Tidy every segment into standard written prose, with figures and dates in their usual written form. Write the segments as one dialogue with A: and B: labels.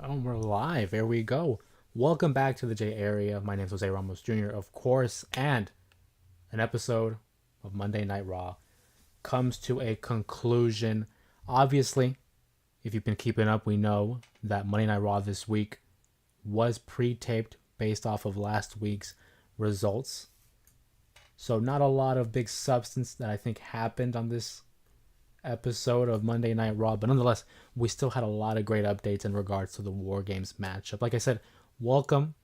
A: Oh, we're live. Here we go. Welcome back to the J Area. My name is Ramos Jr., of course, and an episode of Monday Night Raw comes to a conclusion. Obviously, if you've been keeping up, we know that Monday Night Raw this week was pre-taped based off of last week's results. So not a lot of big substance that I think happened on this episode of Monday Night Raw, but nonetheless, we still had a lot of great updates in regards to the War Games matchup. Like I said, welcome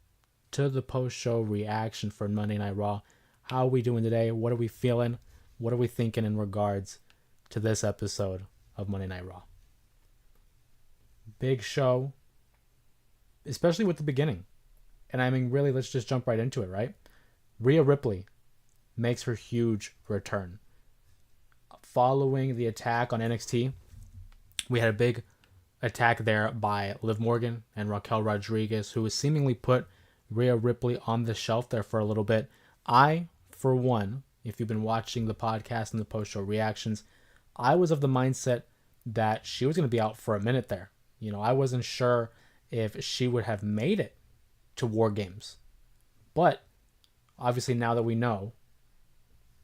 A: to the post-show reaction for Monday Night Raw. How are we doing today? What are we feeling? What are we thinking in regards to this episode of Monday Night Raw? Big show, especially with the beginning. And I mean, really, let's just jump right into it, right? Rhea Ripley makes her huge return. Following the attack on NXT, we had a big attack there by Liv Morgan and Raquel Rodriguez, who has seemingly put Rhea Ripley on the shelf there for a little bit. I, for one, if you've been watching the podcast and the post-show reactions, I was of the mindset that she was going to be out for a minute there. You know, I wasn't sure if she would have made it to War Games. But, obviously now that we know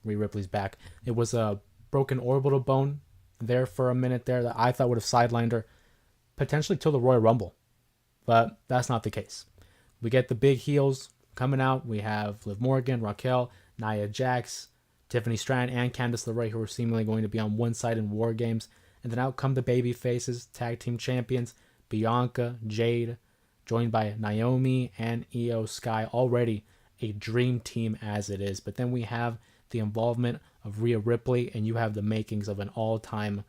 A: Rhea Ripley's back, it was a broken orbital bone there for a minute there that I thought would have sidelined her potentially till the Royal Rumble. But that's not the case. We get the big heels coming out. We have Liv Morgan, Raquel, Nia Jax, Tiffany Stratton, and Candice LeRae, who are seemingly going to be on one side in War Games. And then out come the baby faces, tag team champions, Bianca, Jade, joined by Naomi and Io Sky. Already a dream team as it is. But then we have the involvement of Rhea Ripley, and you have the makings of an all-time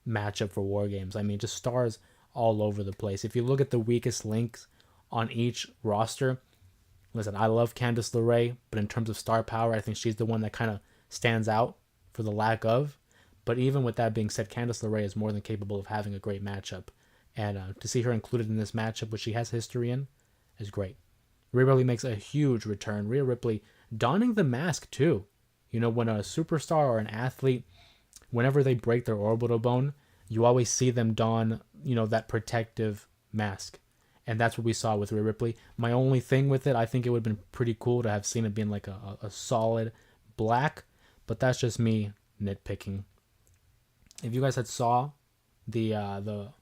A: matchup for War Games. I mean, just stars all over the place. If you look at the weakest links on each roster, listen, I love Candice LeRae, but in terms of star power, I think she's the one that kind of stands out for the lack of. But even with that being said, Candice LeRae is more than capable of having a great matchup. And to see her included in this matchup, which she has history in, is great. Rhea Ripley makes a huge return. Rhea Ripley donning the mask, too. You know, when a superstar or an athlete, whenever they break their orbital bone, you always see them don, you know, that protective mask. And that's what we saw with Rhea Ripley. My only thing with it, I think it would have been pretty cool to have seen it being like a solid black. But that's just me nitpicking. If you guys had saw the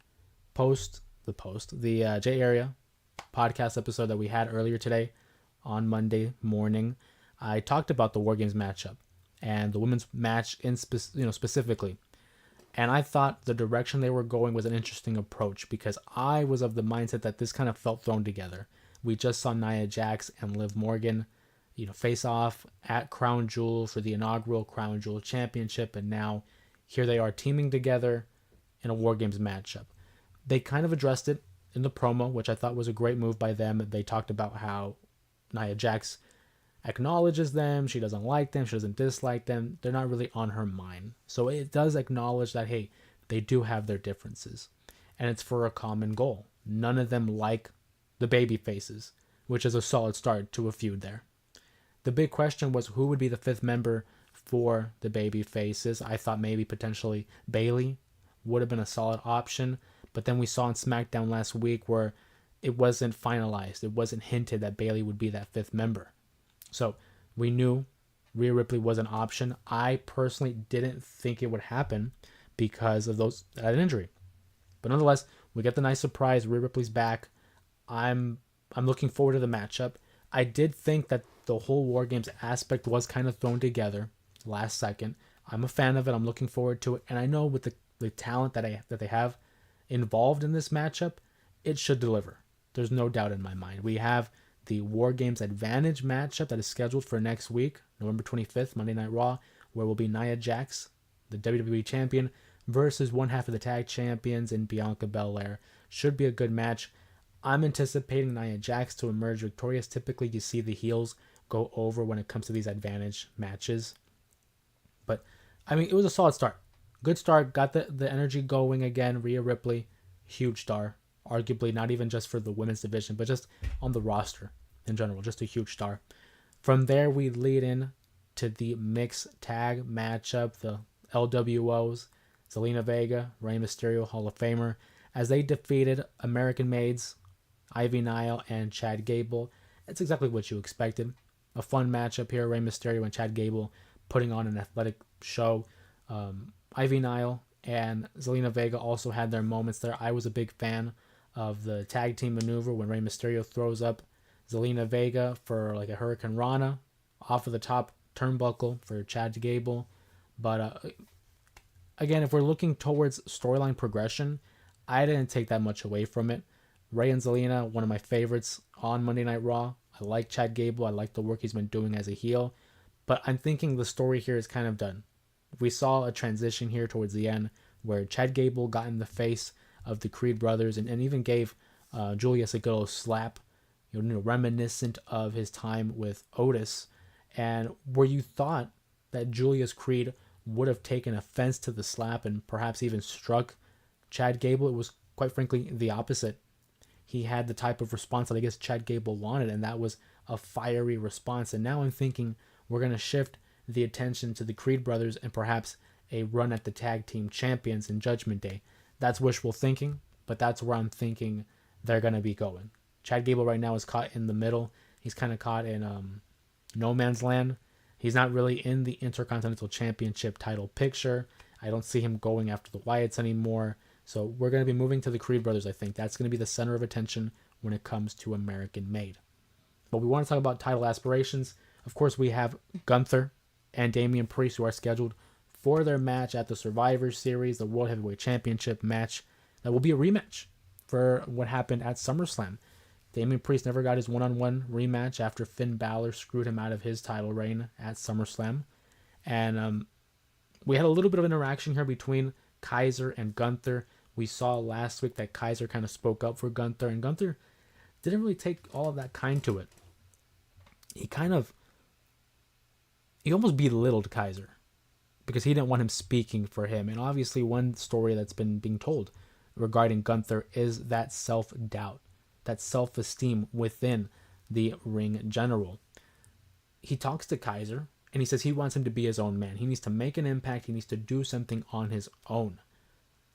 A: J Area podcast episode that we had earlier today on Monday morning, I talked about the War Games matchup and the women's match specifically. And I thought the direction they were going was an interesting approach because I was of the mindset that this kind of felt thrown together. We just saw Nia Jax and Liv Morgan, face off at Crown Jewel for the inaugural Crown Jewel Championship, and now here they are teaming together in a War Games matchup. They kind of addressed it in the promo, which I thought was a great move by them. They talked about how Nia Jax acknowledges them, she doesn't like them, she doesn't dislike them, they're not really on her mind. So it does acknowledge that, hey, they do have their differences. And it's for a common goal. None of them like the baby faces, which is a solid start to a feud there. The big question was who would be the fifth member for the baby faces. I thought maybe potentially Bayley would have been a solid option, but then we saw on SmackDown last week where it wasn't finalized. It wasn't hinted that Bayley would be that fifth member. So we knew Rhea Ripley was an option. I personally didn't think it would happen because of that injury. But nonetheless, we get the nice surprise. Rhea Ripley's back. I'm looking forward to the matchup. I did think that the whole War Games aspect was kind of thrown together last second. I'm a fan of it. I'm looking forward to it. And I know with the talent that they have involved in this matchup, it should deliver. There's no doubt in my mind. We have the War Games Advantage matchup that is scheduled for next week, November 25th, Monday Night Raw, where will be Nia Jax, the WWE Champion, versus one half of the tag champions in Bianca Belair. Should be a good match. I'm anticipating Nia Jax to emerge victorious. Typically, you see the heels go over when it comes to these advantage matches. But, I mean, it was a solid start. Good start. Got the energy going again. Rhea Ripley, huge star. Arguably not even just for the women's division, but just on the roster in general. Just a huge star. From there, we lead in to the mixed tag matchup. The LWOs, Zelina Vega, Rey Mysterio, Hall of Famer, as they defeated American Maids, Ivy Nile and Chad Gable. It's exactly what you expected. A fun matchup here. Rey Mysterio and Chad Gable putting on an athletic show. Ivy Nile and Zelina Vega also had their moments there. I was a big fan of the tag team maneuver when Rey Mysterio throws up Zelina Vega for like a Hurricane Rana off of the top turnbuckle for Chad Gable. But again, if we're looking towards storyline progression, I didn't take that much away from it. Rey and Zelina, one of my favorites on Monday Night Raw. I like Chad Gable. I like the work he's been doing as a heel. But I'm thinking the story here is kind of done. We saw a transition here towards the end where Chad Gable got in the face of the Creed brothers and even gave Julius a good old slap, reminiscent of his time with Otis. And where you thought that Julius Creed would have taken offense to the slap and perhaps even struck Chad Gable, it was quite frankly the opposite. He had the type of response that I guess Chad Gable wanted, and that was a fiery response. And now I'm thinking we're going to shift the attention to the Creed brothers and perhaps a run at the tag team champions in Judgment Day. That's wishful thinking, but that's where I'm thinking they're going to be going. Chad Gable right now is caught in the middle. He's kind of caught in no man's land. He's not really in the Intercontinental Championship title picture. I don't see him going after the Wyatts anymore. So we're going to be moving to the Creed brothers, I think. That's going to be the center of attention when it comes to American Made. But we want to talk about title aspirations. Of course, we have Gunther and Damian Priest, who are scheduled for their match at the Survivor Series, the World Heavyweight Championship match. That will be a rematch for what happened at SummerSlam. Damian Priest never got his one-on-one rematch after Finn Balor screwed him out of his title reign at SummerSlam. And we had a little bit of interaction here between Kaiser and Gunther. We saw last week that Kaiser kind of spoke up for Gunther, and Gunther didn't really take all of that kind to it. He almost belittled Kaiser because he didn't want him speaking for him. And obviously one story that's been being told regarding Gunther is that self-doubt, that self-esteem within the ring general. He talks to Kaiser and he says he wants him to be his own man. He needs to make an impact. He needs to do something on his own.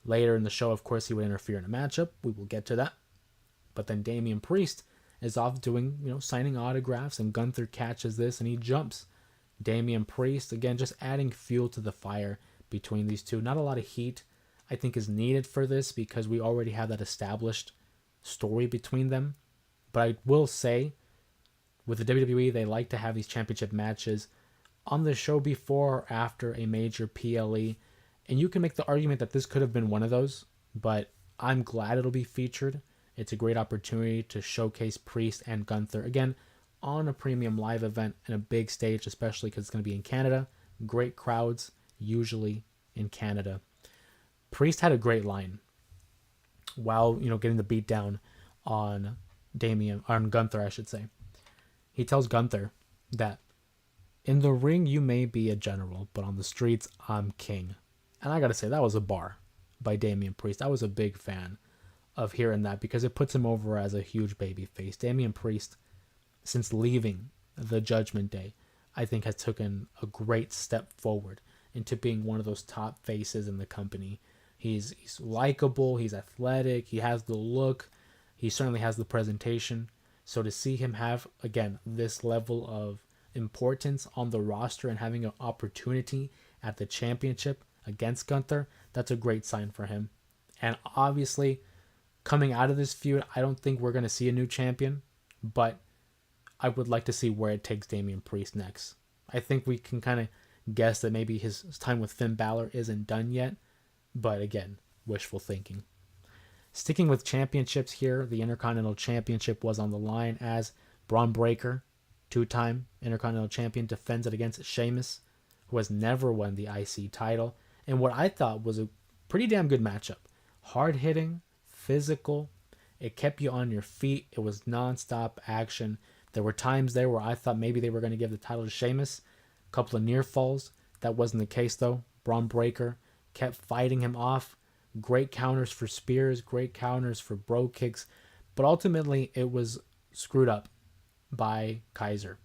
A: Later in the show, of course, he would interfere in a matchup. We will get to that. But then Damian Priest is off doing, signing autographs, and Gunther catches this and he jumps. Damian Priest, again, just adding fuel to the fire between these two. Not a lot of heat, I think, is needed for this because we already have that established story between them. But I will say, with the WWE, they like to have these championship matches on the show before or after a major PLE. And you can make the argument that this could have been one of those, but I'm glad it'll be featured. It's a great opportunity to showcase Priest and Gunther, again, on a premium live event and a big stage, especially because it's going to be in Canada. Great crowds, usually in Canada. Priest had a great line while, getting the beat down on Gunther, I should say. He tells Gunther that in the ring, you may be a general, but on the streets, I'm king. And I got to say, that was a bar by Damian Priest. I was a big fan of hearing that because it puts him over as a huge baby face. Damian Priest, since leaving the Judgment Day, I think has taken a great step forward into being one of those top faces in the company. He's likable, he's athletic, he has the look, he certainly has the presentation. So to see him have, again, this level of importance on the roster and having an opportunity at the championship against Gunther, that's a great sign for him. And obviously, coming out of this feud, I don't think we're going to see a new champion, but I would like to see where it takes Damian Priest next. I think we can kind of guess that maybe his time with Finn Balor isn't done yet, but again, wishful thinking. Sticking with championships here, the Intercontinental Championship was on the line as Braun Breaker, two-time Intercontinental Champion, defends it against Sheamus, who has never won the IC title, and what I thought was a pretty damn good matchup. Hard-hitting, physical, it kept you on your feet, it was non-stop action. There were times there where I thought maybe they were going to give the title to Sheamus, a couple of near falls. That wasn't the case though. Braun Breaker kept fighting him off. Great counters for spears, great counters for bro kicks, but ultimately it was screwed up by Kaiser.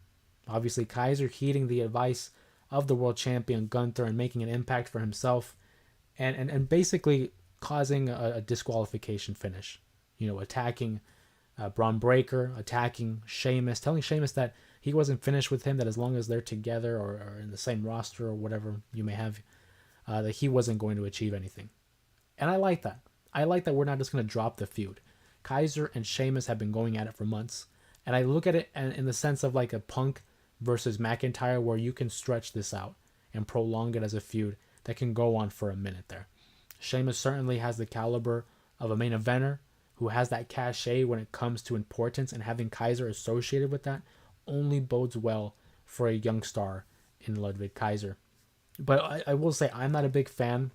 A: Obviously Kaiser heeding the advice of the world champion Gunther and making an impact for himself and basically causing a disqualification finish. Attacking Braun Breaker attacking Sheamus, telling Sheamus that he wasn't finished with him, that as long as they're together or in the same roster or whatever you may have, that he wasn't going to achieve anything. And I like that. I like that we're not just going to drop the feud. Kaiser and Sheamus have been going at it for months. And I look at it in the sense of like a Punk versus McIntyre, where you can stretch this out and prolong it as a feud that can go on for a minute there. Sheamus certainly has the caliber of a main eventer who has that cachet when it comes to importance, and having Kaiser associated with that only bodes well for a young star in Ludwig Kaiser. But I will say I'm not a big fan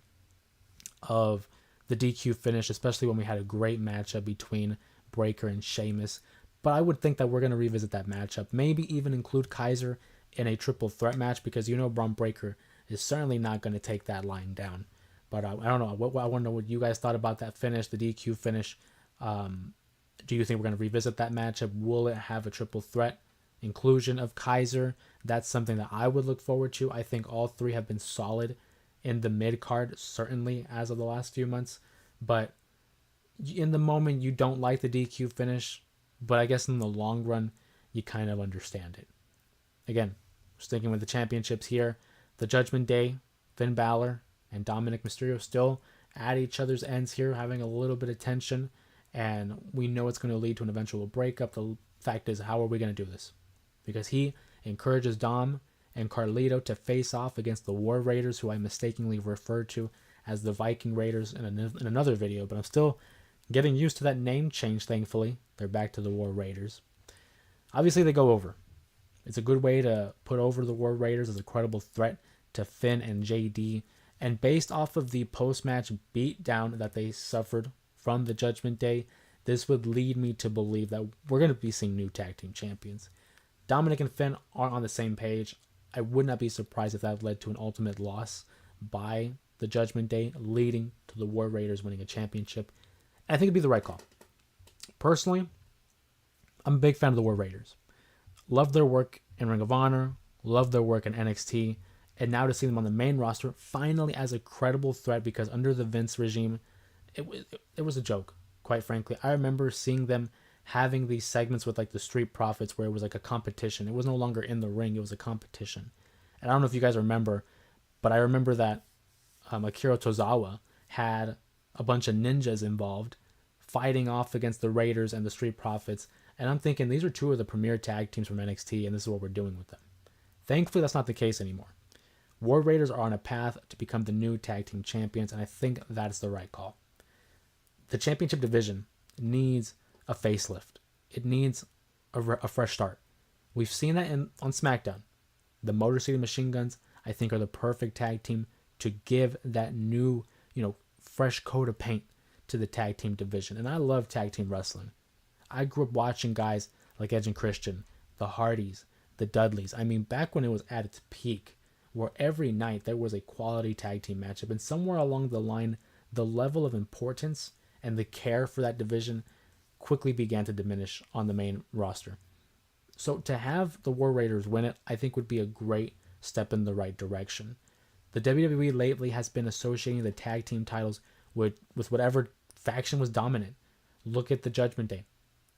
A: of the DQ finish, especially when we had a great matchup between Breaker and Sheamus. But I would think that we're going to revisit that matchup. Maybe even include Kaiser in a triple threat match, because Braun Breaker is certainly not going to take that line down. But I don't know. I want to know what you guys thought about that finish, the DQ finish. Do you think we're going to revisit that matchup? Will it have a triple threat inclusion of Kaiser? That's something that I would look forward to. I think all three have been solid in the mid card, certainly as of the last few months. But in the moment, you don't like the DQ finish. But I guess in the long run, you kind of understand it. Again, sticking with the championships here, the Judgment Day, Finn Balor and Dominic Mysterio still at each other's ends here, having a little bit of tension. And we know it's going to lead to an eventual breakup. The fact is, how are we going to do this? Because he encourages Dom and Carlito to face off against the War Raiders, who I mistakenly referred to as the Viking Raiders in another video. But I'm still getting used to that name change, thankfully. They're back to the War Raiders. Obviously, they go over. It's a good way to put over the War Raiders as a credible threat to Finn and JD. And based off of the post-match beatdown that they suffered from the Judgment Day, this would lead me to believe that we're going to be seeing new tag team champions. Dominic and Finn aren't on the same page. I would not be surprised if that led to an ultimate loss by the Judgment Day, leading to the War Raiders winning a championship. And I think it'd be the right call. Personally, I'm a big fan of the War Raiders. Love their work in Ring of Honor, love their work in NXT, and now to see them on the main roster, finally as a credible threat, because under the Vince regime, it was a joke, quite frankly. I remember seeing them having these segments with like the Street Profits where it was like a competition. It was no longer in the ring, it was a competition. And I don't know if you guys remember, but I remember that Akira Tozawa had a bunch of ninjas involved fighting off against the Raiders and the Street Profits. And I'm thinking these are two of the premier tag teams from NXT, and this is what we're doing with them. Thankfully, that's not the case anymore. War Raiders are on a path to become the new tag team champions, and I think that's the right call. The championship division needs a facelift. It needs a fresh start. We've seen that on SmackDown. The Motor City Machine Guns, I think, are the perfect tag team to give that new, fresh coat of paint to the tag team division. And I love tag team wrestling. I grew up watching guys like Edge and Christian, the Hardys, the Dudleys. I mean, back when it was at its peak, where every night there was a quality tag team matchup. And somewhere along the line, the level of importance and the care for that division quickly began to diminish on the main roster. So to have the War Raiders win it, I think would be a great step in the right direction. The WWE lately has been associating the tag team titles with whatever faction was dominant. Look at the Judgment Day.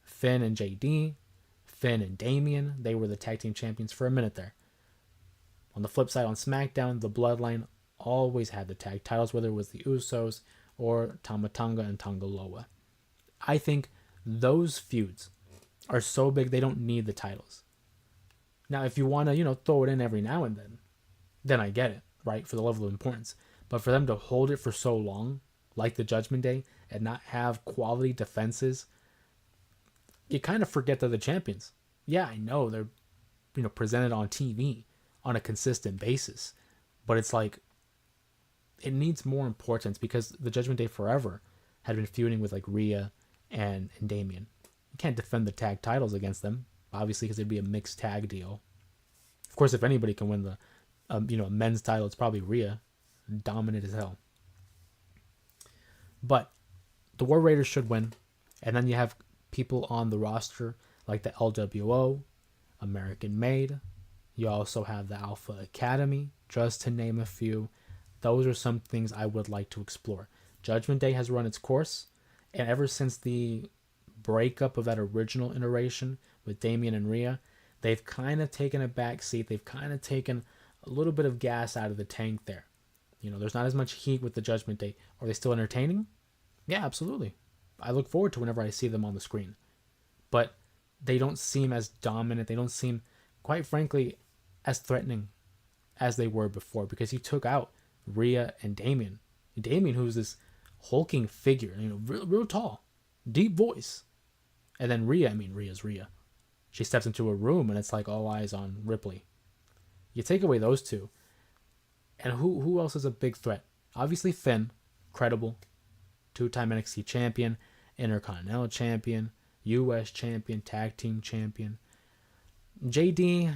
A: Finn and JD, Finn and Damian, they were the tag team champions for a minute there. On the flip side, on SmackDown, the Bloodline always had the tag titles, whether it was the Usos or Tama Tonga and Tonga Loa. I think those feuds are so big they don't need the titles. Now, if you want to, throw it in every now and then I get it, right, for the level of importance. But for them to hold it for so long, like the Judgment Day, and not have quality defenses, you kind of forget they're the champions. Yeah, I know they're, presented on TV on a consistent basis, but it's like, it needs more importance, because the Judgment Day forever had been feuding with like Rhea and Damian. You can't defend the tag titles against them, obviously, because it'd be a mixed tag deal. Of course, if anybody can win the a men's title, it's probably Rhea, dominant as hell. But the War Raiders should win, and then you have people on the roster like the LWO, American Made. You also have the Alpha Academy, just to name a few. Those are some things I would like to explore. Judgment Day has run its course, and ever since the breakup of that original iteration with Damian and Rhea, they've kind of taken a back seat. They've kind of taken a little bit of gas out of the tank there. There's not as much heat with the Judgment Day. Are they still entertaining? Yeah, absolutely. I look forward to whenever I see them on the screen. But they don't seem as dominant. They don't seem, quite frankly, as threatening as they were before, because he took out Rhea and Damian. Damian, who's this hulking figure, real tall, deep voice. And then Rhea's Rhea. She steps into a room and it's like all eyes on Ripley. You take away those two, and who else is a big threat? Obviously Finn, credible, 2-time NXT champion, Intercontinental champion, US champion, tag team champion. JD,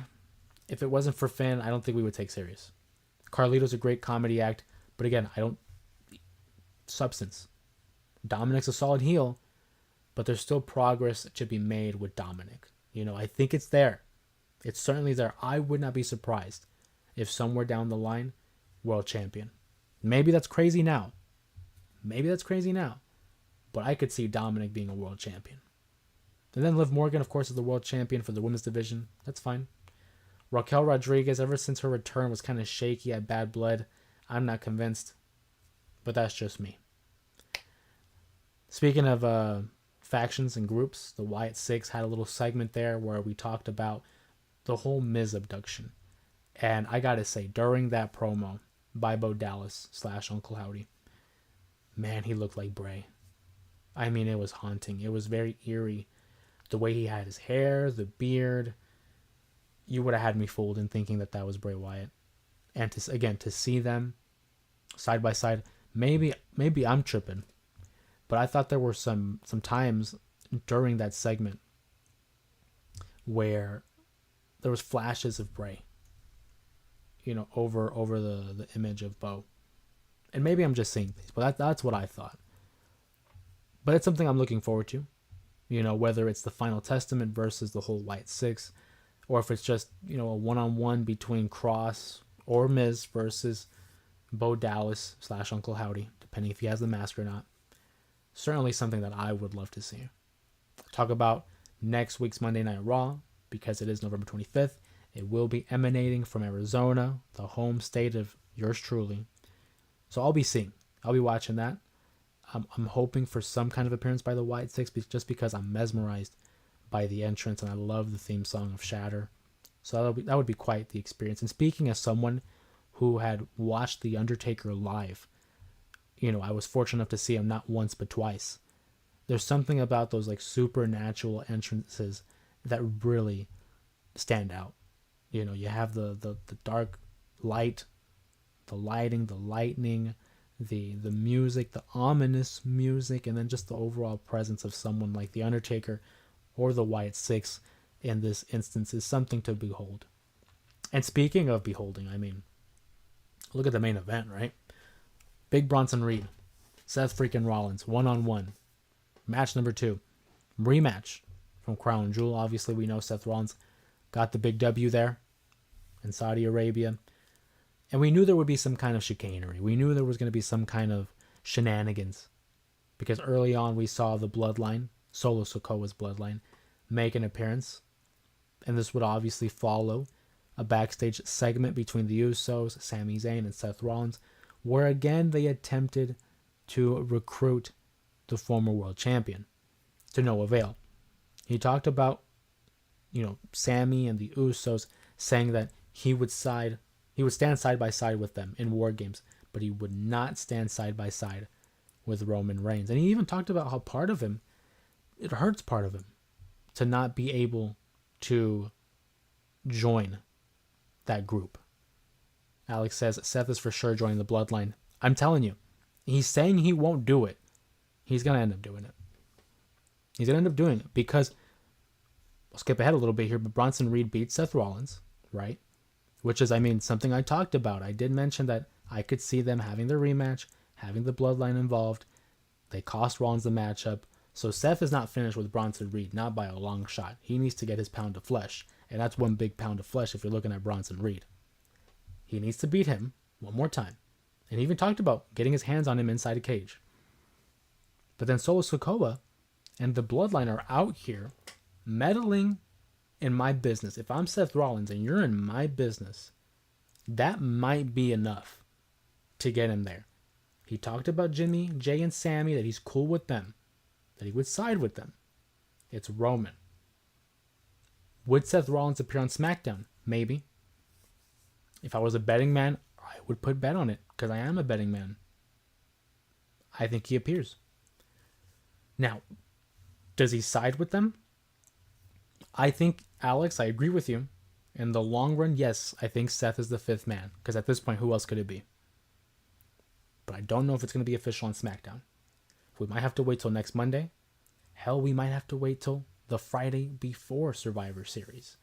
A: if it wasn't for Finn, I don't think we would take serious. Carlito's a great comedy act, but again, substance. Dominic's a solid heel, but there's still progress that should be made with Dominic. I think it's there. It's certainly there. I would not be surprised if somewhere down the line, world champion. Maybe that's crazy now. But I could see Dominic being a world champion. And then Liv Morgan, of course, is the world champion for the women's division. That's fine. Raquel Rodriguez, ever since her return, was kind of shaky, had bad blood. I'm not convinced. But that's just me. Speaking of factions and groups, the Wyatt Six had a little segment there where we talked about the whole Miz abduction. And I gotta say, during that promo by Bo Dallas / Uncle Howdy, man, he looked like Bray. It was haunting. It was very eerie. The way he had his hair, the beard. You would have had me fooled in thinking that was Bray Wyatt. And to see them side by side, maybe I'm tripping, but I thought there were some times during that segment where there was flashes of Bray, over the image of Bo. And maybe I'm just seeing things, but that's what I thought. But it's something I'm looking forward to, whether it's the Final Testament versus the whole Wyatt Six, or if it's just, a one-on-one between Cross or Miz versus Bo Dallas / Uncle Howdy, depending if he has the mask or not. Certainly something that I would love to see. Talk about next week's Monday Night Raw, because it is November 25th. It will be emanating from Arizona, the home state of yours truly. So I'll be watching that. I'm hoping for some kind of appearance by the Wyatt Six, just because I'm mesmerized by the entrance and I love the theme song of Shatter. So that would be quite the experience. And speaking as someone who had watched The Undertaker live, I was fortunate enough to see him not once but twice. There's something about those supernatural entrances that really stand out. You have the dark light, the lighting, the lightning, the music, the ominous music, and then just the overall presence of someone like The Undertaker or the Wyatt Six in this instance is something to behold. And speaking of beholding, look at the main event, right? Big Bronson Reed, Seth freaking Rollins, 1-on-1. Match number 2. Rematch from Crown Jewel. Obviously, we know Seth Rollins got the big W there in Saudi Arabia. And we knew there would be some kind of chicanery. We knew there was going to be some kind of shenanigans. Because early on, we saw the bloodline, Solo Sikoa's bloodline, make an appearance. And this would obviously follow a backstage segment between the Usos, Sami Zayn, and Seth Rollins, where again they attempted to recruit the former world champion, to no avail. He talked about, Sami and the Usos, saying that he would stand side by side with them in War Games, but he would not stand side by side with Roman Reigns. And he even talked about how it hurts part of him to not be able to join that group. Alex says Seth is for sure joining the bloodline. I'm telling you, he's saying he won't do it. He's going to end up doing it. Because, I'll skip ahead a little bit here, but Bronson Reed beat Seth Rollins, right? Which is, something I talked about. I did mention that I could see them having the rematch, having the bloodline involved. They cost Rollins the matchup. So Seth is not finished with Bronson Reed, not by a long shot. He needs to get his pound of flesh. And that's one big pound of flesh if you're looking at Bronson Reed. He needs to beat him one more time. And he even talked about getting his hands on him inside a cage. But then Solo Sikoa And the Bloodline are out here meddling in my business. If I'm Seth Rollins and you're in my business, that might be enough to get him there. He talked about Jimmy, Jay, and Sammy, that he's cool with them, that he would side with them. It's Roman. Would Seth Rollins appear on SmackDown? Maybe. If I was a betting man, I would put bet on it, because I am a betting man. I think he appears. Now, does he side with them? I think, Alex, I agree with you. In the long run, yes, I think Seth is the fifth man, because at this point, who else could it be? But I don't know if it's going to be official on SmackDown. We might have to wait till next Monday. Hell, we might have to wait till the Friday before Survivor Series.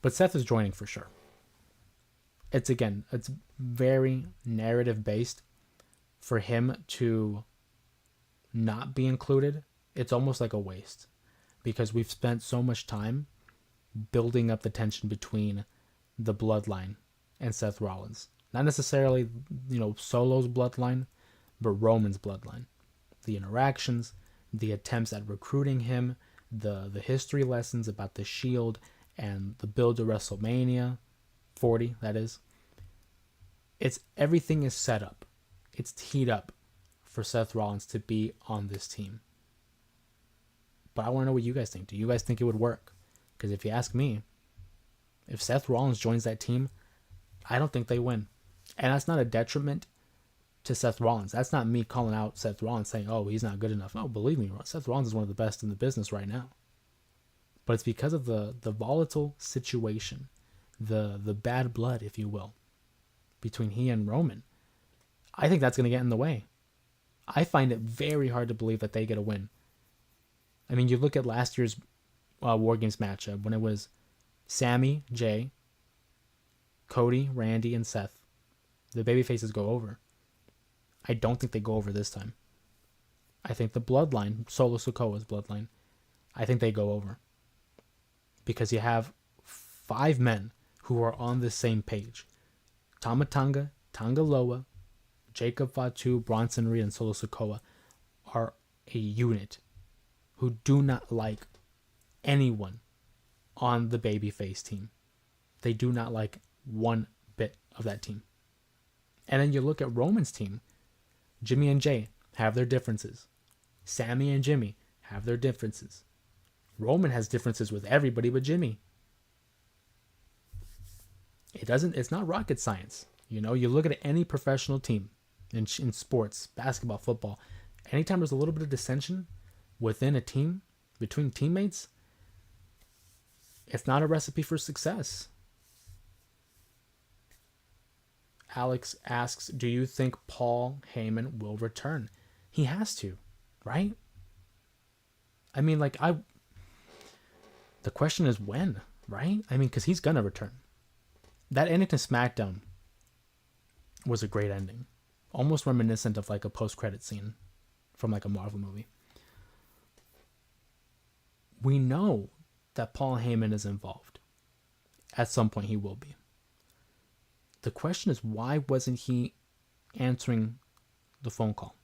A: But Seth is joining for sure. It's very narrative based. For him to not be included, it's almost like a waste. Because we've spent so much time building up the tension between the Bloodline and Seth Rollins. Not necessarily, Solo's bloodline, but Roman's bloodline. The interactions, the attempts at recruiting him, the history lessons about the Shield and the build to WrestleMania 40, that is. Everything is set up. It's teed up for Seth Rollins to be on this team. But I want to know what you guys think. Do you guys think it would work? Because if you ask me, if Seth Rollins joins that team, I don't think they win. And that's not a detriment to Seth Rollins. That's not me calling out Seth Rollins saying, oh, he's not good enough. No, believe me, Seth Rollins is one of the best in the business right now. But it's because of the volatile situation, the bad blood, if you will, between he and Roman. I think that's going to get in the way. I find it very hard to believe that they get a win. I mean, you look at last year's War Games matchup when it was Sammy, Jay, Cody, Randy, and Seth. The babyfaces go over. I don't think they go over this time. I think the Bloodline, Solo Sikoa's Bloodline, I think they go over. Because you have 5 men who are on the same page. Tama Tonga, Tonga Loa, Jacob Fatu, Bronson Reed, and Solo Sikoa are a unit who do not like anyone on the babyface team. They do not like one bit of that team. And then you look at Roman's team. Jimmy and Jay have their differences. Sammy and Jimmy have their differences. Roman has differences with everybody but Jimmy. It's not rocket science. You look at any professional team in sports, basketball, football, anytime there's a little bit of dissension within a team, between teammates, it's not a recipe for success. Alex asks, do you think Paul Heyman will return? He has to, right? I mean, the question is when, right? I mean, because he's going to return. That ending to SmackDown was a great ending. Almost reminiscent of a post-credit scene from a Marvel movie. We know that Paul Heyman is involved. At some point he will be. The question is, why wasn't he answering the phone call?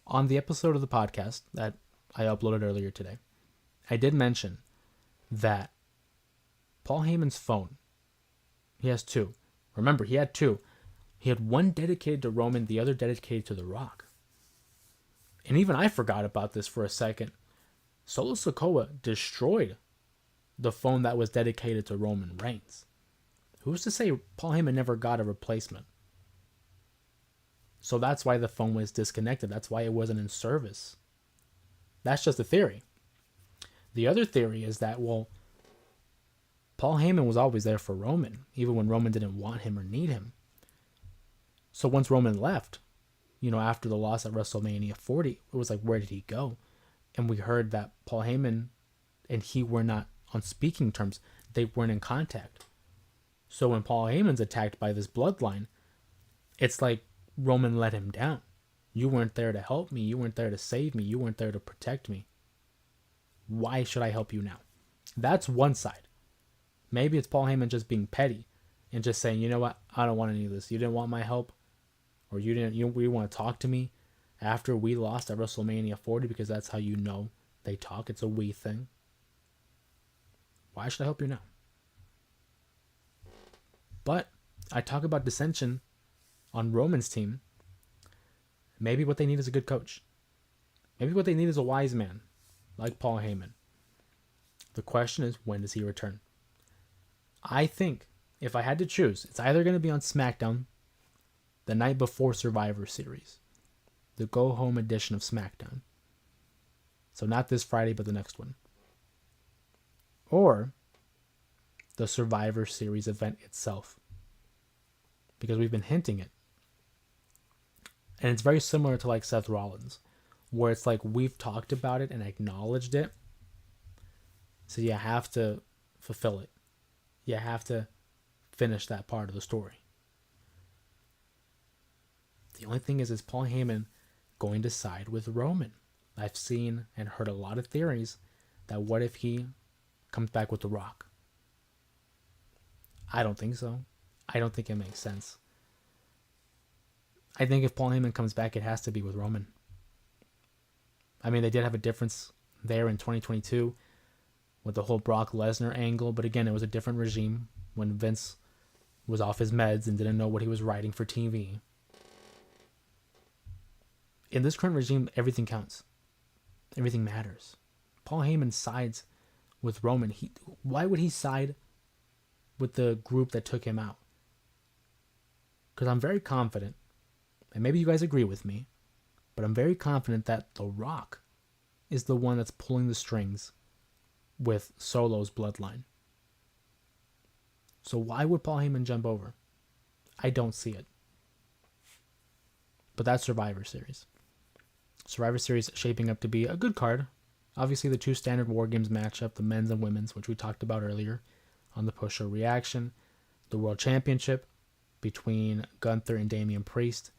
A: On the episode of the podcast that I uploaded earlier today, I did mention that Paul Heyman's phone, he has 2. Remember, he had 2. He had one dedicated to Roman, the other dedicated to The Rock. And even I forgot about this for a second. Solo Sikoa destroyed the phone that was dedicated to Roman Reigns. Who's to say Paul Heyman never got a replacement? So that's why the phone was disconnected. That's why it wasn't in service. That's just a theory. The other theory is that, Paul Heyman was always there for Roman, even when Roman didn't want him or need him. So once Roman left, after the loss at WrestleMania 40, it was where did he go? And we heard that Paul Heyman and he were not on speaking terms. They weren't in contact. So when Paul Heyman's attacked by this bloodline, it's like Roman let him down. You weren't there to help me. You weren't there to save me. You weren't there to protect me. Why should I help you now? That's one side. Maybe it's Paul Heyman just being petty and just saying, you know what? I don't want any of this. You didn't want my help, or you didn't want to talk to me, after we lost at WrestleMania 40, because that's how you know they talk. It's a we thing. Why should I help you now? But I talk about dissension on Roman's team. Maybe what they need is a good coach. Maybe what they need is a wise man, like Paul Heyman. The question is, when does he return? I think, if I had to choose, it's either going to be on SmackDown the night before Survivor Series, the go-home edition of SmackDown. So not this Friday, but the next one. Or the Survivor Series event itself. Because we've been hinting it. And it's very similar to like Seth Rollins, where it's like we've talked about it and acknowledged it. So you have to fulfill it. You have to finish that part of the story. The only thing is Paul Heyman going to side with Roman? I've seen and heard a lot of theories that what if he comes back with The Rock? I don't think so. I don't think it makes sense. I think if Paul Heyman comes back, it has to be with Roman. I mean, they did have a difference there in 2022 with the whole Brock Lesnar angle, but again, it was a different regime when Vince was off his meds and didn't know what he was writing for TV. In this current regime, everything counts. Everything matters. Paul Heyman sides with Roman. Why would he side with the group that took him out? Because I'm very confident, and maybe you guys agree with me, but I'm very confident that The Rock is the one that's pulling the strings with Solo's bloodline. So why would Paul Heyman jump over? I don't see it. But that's Survivor Series. Survivor Series shaping up to be a good card. Obviously, the two standard War Games matchup, the men's and women's, which we talked about earlier on the post-show reaction. The World Championship between Gunther and Damian Priest.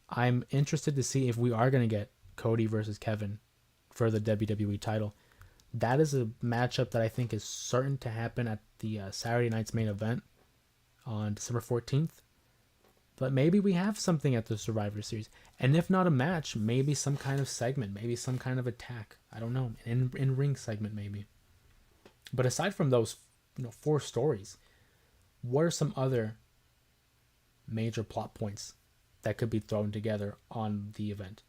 A: I'm interested to see if we are going to get Cody versus Kevin for the WWE title. That is a matchup that I think is certain to happen at the Saturday night's main event on December 14th. But maybe we have something at the Survivor Series. And if not a match, maybe some kind of segment, maybe some kind of attack. I don't know, an in-ring segment maybe. But aside from those, 4 stories, what are some other major plot points that could be thrown together on the event?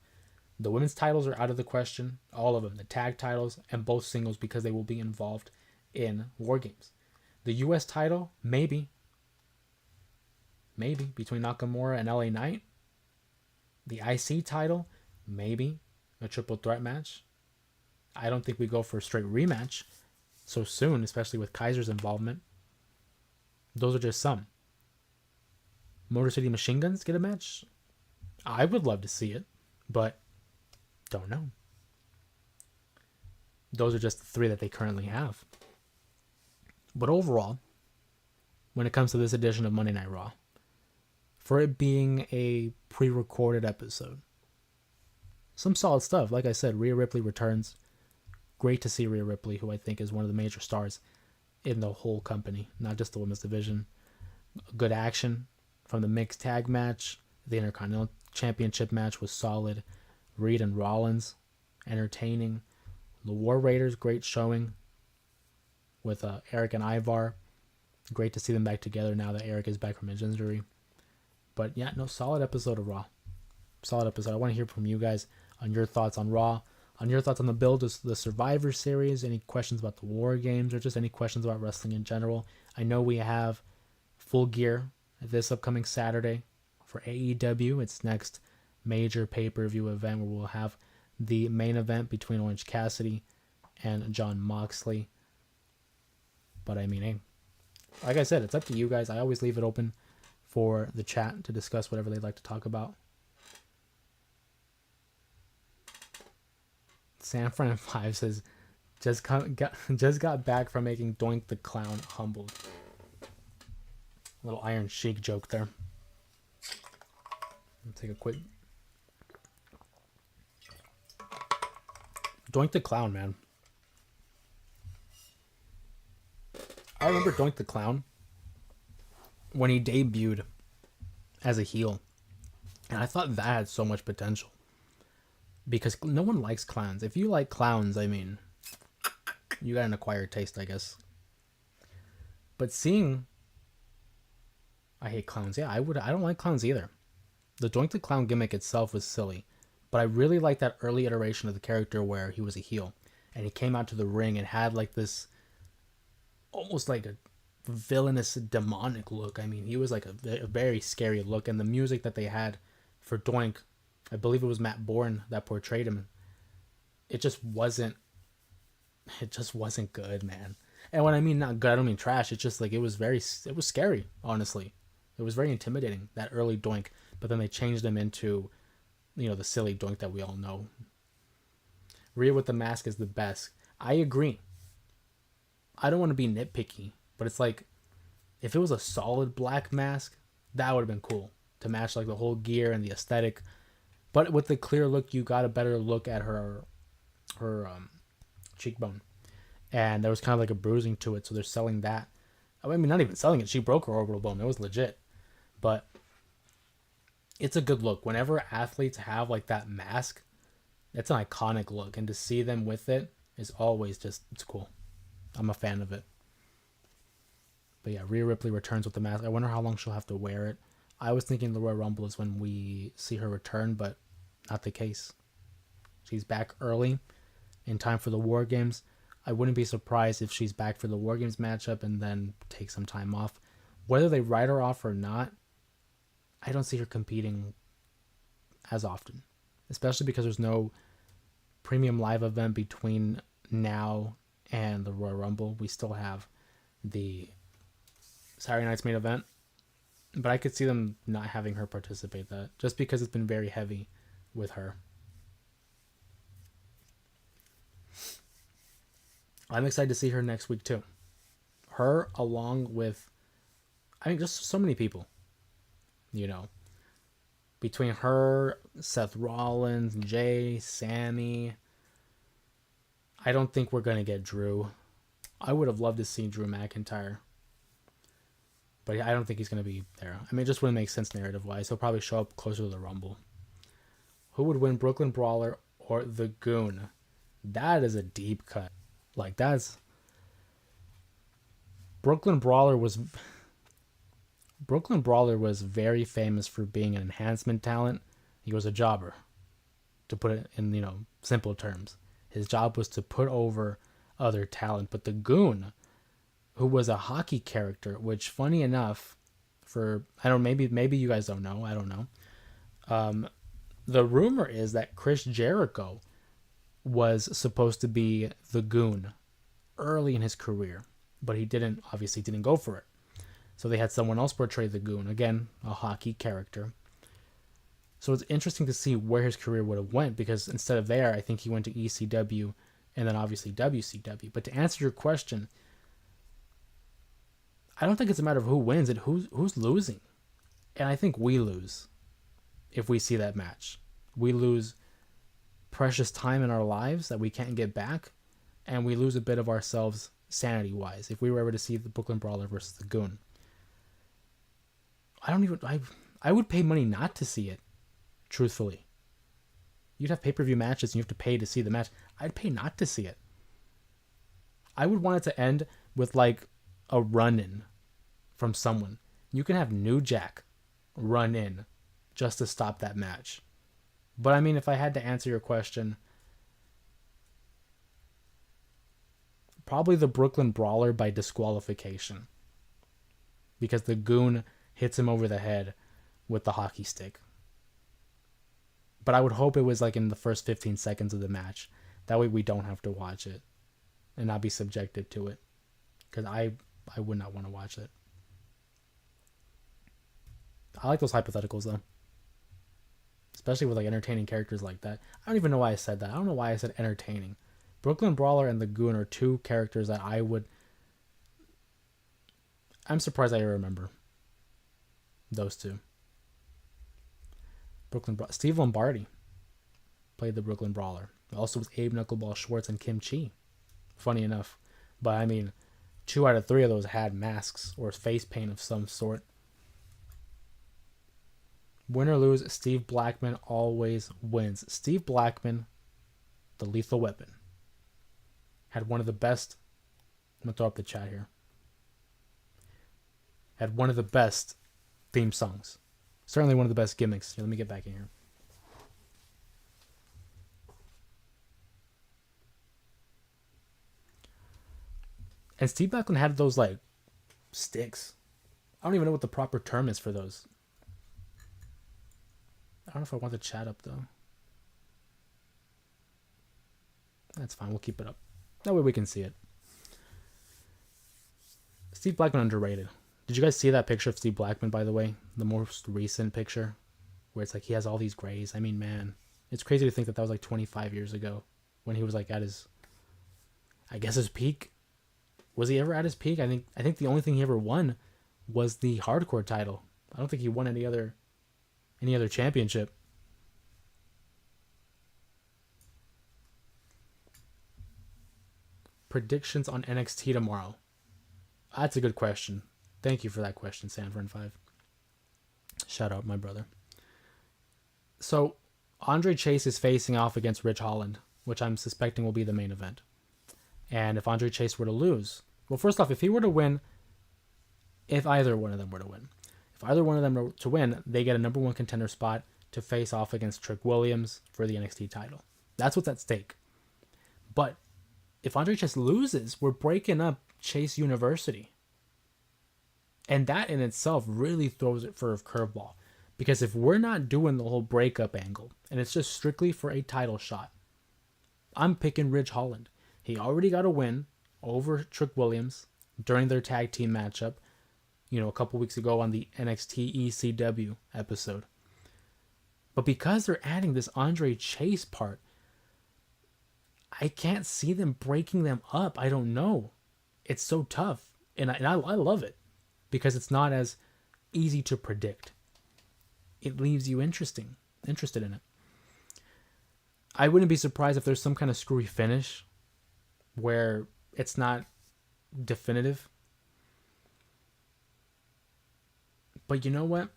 A: The women's titles are out of the question, all of them, the tag titles and both singles, because they will be involved in War Games. The US title, maybe between Nakamura and LA Knight. The IC title, maybe a triple threat match. I don't think we go for a straight rematch so soon, especially with Kaiser's involvement. Those are just some. Motor City Machine Guns get a match? I would love to see it, but don't know. Those are just the 3 that they currently have. But overall, when it comes to this edition of Monday Night Raw, for it being a pre-recorded episode, some solid stuff. Like I said, Rhea Ripley returns. Great to see Rhea Ripley, who I think is one of the major stars in the whole company, not just the women's division. Good action from the mixed tag match. The Intercontinental Championship match was solid. Reed and Rollins, entertaining. The War Raiders, great showing with Eric and Ivar. Great to see them back together now that Eric is back from his injury. But yeah, solid episode of Raw. Solid episode. I want to hear from you guys on your thoughts on Raw, on your thoughts on the build of the Survivor Series, any questions about the War Games, or just any questions about wrestling in general. I know we have Full Gear this upcoming Saturday for AEW. It's next major pay-per-view event where we'll have the main event between Orange Cassidy and Jon Moxley. But I mean, hey, like I said, it's up to you guys. I always leave it open for the chat to discuss whatever they'd like to talk about. San Fran 5 says, just got back from making Doink the Clown humbled. A little Iron Sheik joke there. I'll take a quick. Doink the Clown, man. I remember Doink the Clown when he debuted as a heel. And I thought that had so much potential. because no one likes clowns. If you like clowns, I mean, you got an acquired taste, I guess. But seeing, I hate clowns. Yeah, I don't like clowns either. The Doink the Clown gimmick itself was silly, but I really like that early iteration of the character where he was a heel, and he came out to the ring and had like this, almost like a villainous, demonic look. I mean, he was like a very scary look, and the music that they had for Doink, I believe it was Matt Bourne that portrayed him. It just wasn't. It just wasn't good, man. And when I mean not good, I don't mean trash. It's just like it was scary. Honestly, it was very intimidating, that early Doink. But then they changed him into, the silly Doink that we all know. Rhea with the mask is the best. I agree. I don't want to be nitpicky, but it's like, if it was a solid black mask, that would have been cool to match like the whole gear and the aesthetic. But with the clear look, you got a better look at her cheekbone, and there was kind of like a bruising to it, so they're selling that. I mean, not even selling it. She broke her orbital bone. It was legit, but it's a good look. Whenever athletes have like that mask, it's an iconic look, and to see them with it is always just, it's cool. I'm a fan of it. But yeah, Rhea Ripley returns with the mask. I wonder how long she'll have to wear it. I was thinking the Royal Rumble is when we see her return, but not the case. She's back early, in time for the War Games. I wouldn't be surprised if she's back for the War Games matchup and then take some time off. Whether they write her off or not, I don't see her competing as often, especially because there's no premium live event between now and the Royal Rumble. We still have the Saturday night's main event, but I could see them not having her participate that just because it's been very heavy with her. I'm excited to see her next week too. Her along with, I mean, just so many people, between her, Seth Rollins, Jay, Sammy. I don't think we're going to get Drew. I would have loved to see Drew McIntyre, but I don't think he's going to be there. I mean, it just wouldn't make sense narrative-wise. He'll probably show up closer to the Rumble. Who would win, Brooklyn Brawler or the Goon? That is a deep cut. Like, that's... Brooklyn Brawler was very famous for being an enhancement talent. He was a jobber, to put it in, simple terms. His job was to put over other talent. But the Goon, who was a hockey character, which, funny enough, maybe you guys don't know. I don't know. The rumor is that Chris Jericho was supposed to be the Goon early in his career, but he obviously didn't go for it. So they had someone else portray the Goon, again, a hockey character. So it's interesting to see where his career would have went, because instead of there, I think he went to ECW and then obviously WCW. But to answer your question, I don't think it's a matter of who wins and who's losing. And I think we lose if we see that match. We lose precious time in our lives that we can't get back, and we lose a bit of ourselves sanity-wise if we were ever to see the Brooklyn Brawler versus the Goon. I would pay money not to see it, truthfully. You'd have pay-per-view matches and you have to pay to see the match. I'd pay not to see it. I would want it to end with like a run-in from someone. You can have New Jack run in just to stop that match. But I mean, if I had to answer your question, probably the Brooklyn Brawler by disqualification, because the Goon hits him over the head with the hockey stick. But I would hope it was like in the first 15 seconds of the match. That way we don't have to watch it and not be subjected to it, because I would not want to watch it. I like those hypotheticals though, especially with like entertaining characters like that. I don't even know why I said that. I don't know why I said entertaining. Brooklyn Brawler and the Goon are two characters that I'm surprised I remember those two. Steve Lombardi played the Brooklyn Brawler. Also with Abe Knuckleball Schwartz and Kim Chi. Funny enough. But I mean, 2 out of 3 of those had masks or face paint of some sort. Win or lose, Steve Blackman always wins. Steve Blackman, the Lethal Weapon, had one of the best. I'm going to throw up the chat here. Had one of the best theme songs. Certainly one of the best gimmicks. Here, let me get back in here. And Steve Blackman had those, like, sticks. I don't even know what the proper term is for those. I don't know if I want the chat up, though. That's fine. We'll keep it up. That way we can see it. Steve Blackman underrated. Did you guys see that picture of Steve Blackman, by the way? The most recent picture? Where it's like he has all these grays. I mean, man. It's crazy to think that that was like 25 years ago. When he was like at his... I guess his peak. Was he ever at his peak? I think the only thing he ever won was the hardcore title. I don't think he won any other championship. Predictions on NXT tomorrow. That's a good question. Thank you for that question, Sanford5. Shout out, my brother. So, Andre Chase is facing off against Ridge Holland, which I'm suspecting will be the main event. And if Andre Chase were to lose... Well, first off, if he were to win... If either one of them were to win... If either one of them were to win, they get a number one contender spot to face off against Trick Williams for the NXT title. That's what's at stake. But if Andre Chase loses, we're breaking up Chase University. And that in itself really throws it for a curveball. Because if we're not doing the whole breakup angle, and it's just strictly for a title shot, I'm picking Ridge Holland. He already got a win over Trick Williams during their tag team matchup, a couple weeks ago on the NXT ECW episode. But because they're adding this Andre Chase part, I can't see them breaking them up. I don't know. It's so tough. And I love it because it's not as easy to predict. It leaves you interested in it. I wouldn't be surprised if there's some kind of screwy finish where it's not definitive. But you know what?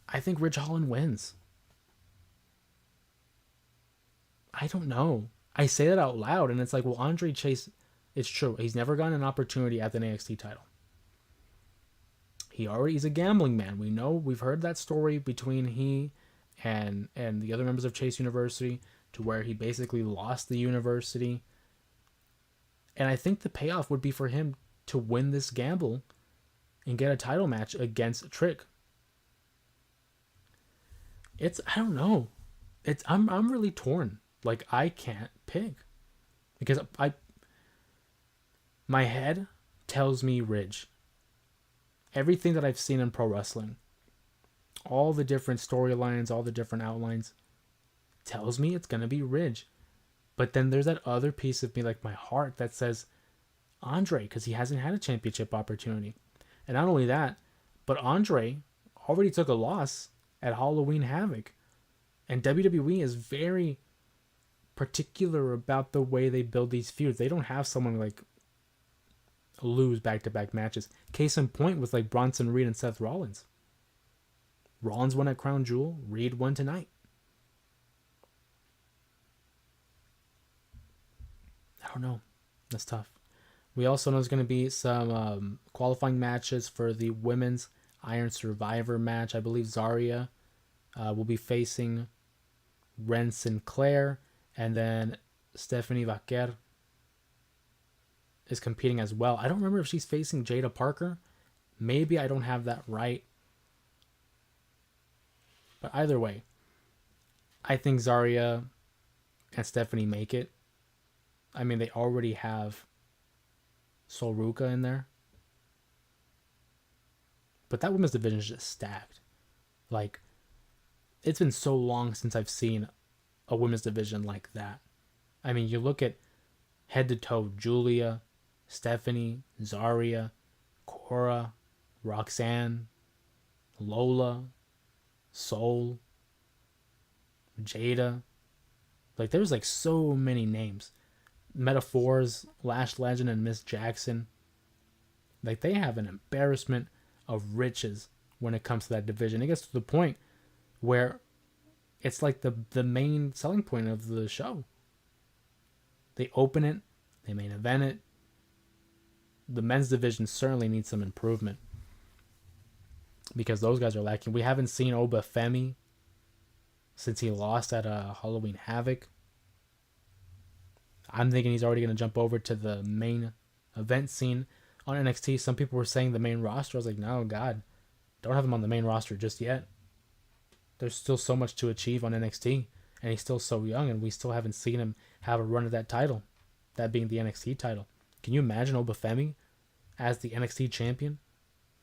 A: I think Ridge Holland wins. I don't know. I say that out loud, and it's like, well, Andre Chase, it's true. He's never gotten an opportunity at the NXT title. He's a gambling man. We know, we've heard that story between he and the other members of Chase University to where he basically lost the university. And I think the payoff would be for him to win this gamble and get a title match against Trick. I don't know. I'm really torn. Like, I can't pick. Because my head tells me Ridge. Everything that I've seen in pro wrestling, all the different storylines, all the different outlines, tells me it's going to be Ridge. But then there's that other piece of me, like my heart, that says Andre, because he hasn't had a championship opportunity. And not only that, but Andre already took a loss at Halloween Havoc. And WWE is very particular about the way they build these feuds. They don't have someone like lose back-to-back matches. Case in point with like Bronson Reed and Seth Rollins. Rollins won at Crown Jewel. Reed won tonight. I don't know. That's tough. We also know there's going to be some qualifying matches for the Women's Iron Survivor match. I believe Zarya will be facing Ren Sinclair, and then Stephanie Vaquer is competing as well. I don't remember if she's facing Jada Parker. Maybe I don't have that right. But either way, I think Zarya and Stephanie make it. I mean, they already have Soruka in there. But that women's division is just stacked. Like, it's been so long since I've seen a women's division like that. I mean, you look at head to toe, Julia, Stephanie, Zarya, Cora, Roxanne, Lola, Soul, Jada. Like, there's like so many names. Metaphors, Lash Legend, and Miss Jackson. Like, they have an embarrassment of riches when it comes to that division. It gets to the point where it's like the main selling point of the show. They open it, they main event it. The men's division certainly needs some improvement because those guys are lacking. We haven't seen Obafemi since he lost at Halloween Havoc. I'm thinking he's already going to jump over to the main event scene on NXT. Some people were saying the main roster. I was like, no, God, don't have him on the main roster just yet. There's still so much to achieve on NXT, and he's still so young, and we still haven't seen him have a run at that title, that being the NXT title. Can you imagine Obafemi as the NXT champion?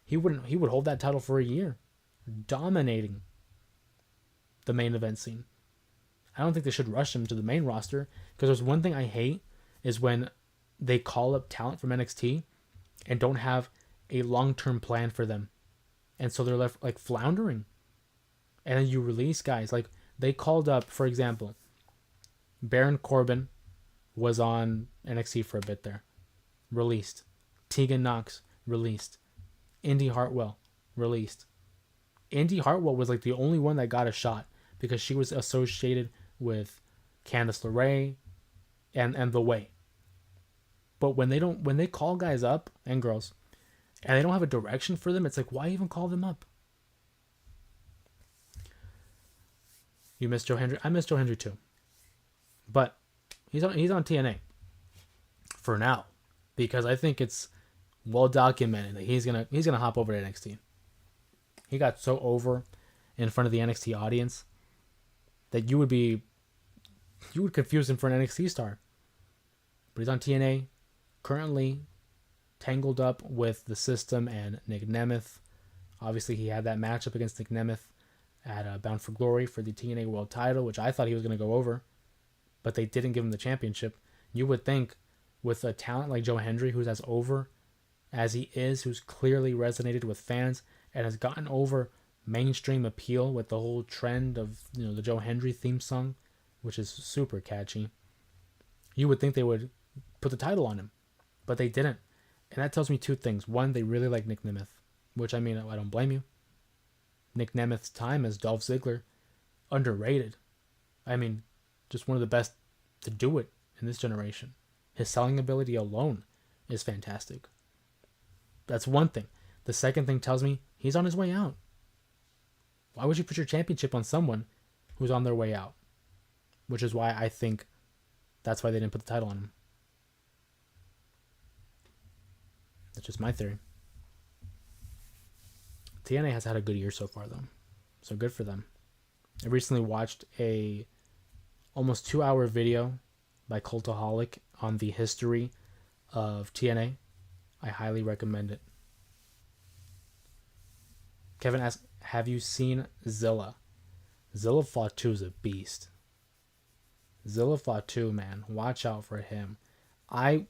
A: He would hold that title for a year, dominating the main event scene. I don't think they should rush him to the main roster, because there's one thing I hate is when they call up talent from NXT and don't have a long-term plan for them. And so they're left like floundering. And then you release guys. Like they called up, for example, Baron Corbin was on NXT for a bit there. Released. Tegan Nox, released. Indy Hartwell, released. Indy Hartwell was like the only one that got a shot because she was associated with Candice LeRae and The Way. But when they call guys up and girls and they don't have a direction for them, it's like, why even call them up? You miss Joe Hendry. I miss Joe Hendry too. But he's on TNA for now because I think it's well documented that he's gonna hop over to NXT. He got so over in front of the NXT audience that you would confuse him for an NXT star. But he's on TNA, currently tangled up with the System and Nick Nemeth. Obviously, he had that matchup against Nick Nemeth at Bound for Glory for the TNA World Title, which I thought he was going to go over, but they didn't give him the championship. You would think with a talent like Joe Hendry, who's as over as he is, who's clearly resonated with fans and has gotten over mainstream appeal with the whole trend of the Joe Hendry theme song, which is super catchy. You would think they would put the title on him, but they didn't. And that tells me two things. One, they really like Nick Nemeth, which I don't blame you. Nick Nemeth's time as Dolph Ziggler, underrated. Just one of the best to do it in this generation. His selling ability alone is fantastic. That's one thing. The second thing tells me he's on his way out. Why would you put your championship on someone who's on their way out? Which is why I think that's why they didn't put the title on him. That's just my theory. TNA has had a good year so far, though. So good for them. I recently watched a almost 2-hour video by Cultaholic on the history of TNA. I highly recommend it. Kevin asked, have you seen Zilla? Zilla Fatu is a beast. Zilla Fatu, man. Watch out for him. I'm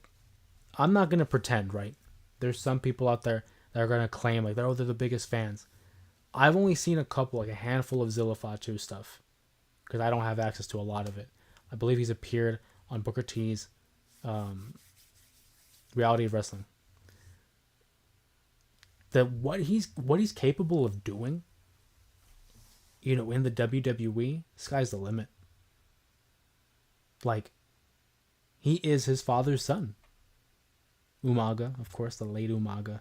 A: not going to pretend, right? There's some people out there that are going to claim like they're the biggest fans. I've only seen a handful of Zilla Fatu stuff because I don't have access to a lot of it. I believe he's appeared on Booker T's Reality of Wrestling. What he's capable of doing, in the WWE, sky's the limit. Like, he is his father's son. Umaga, of course, the late Umaga.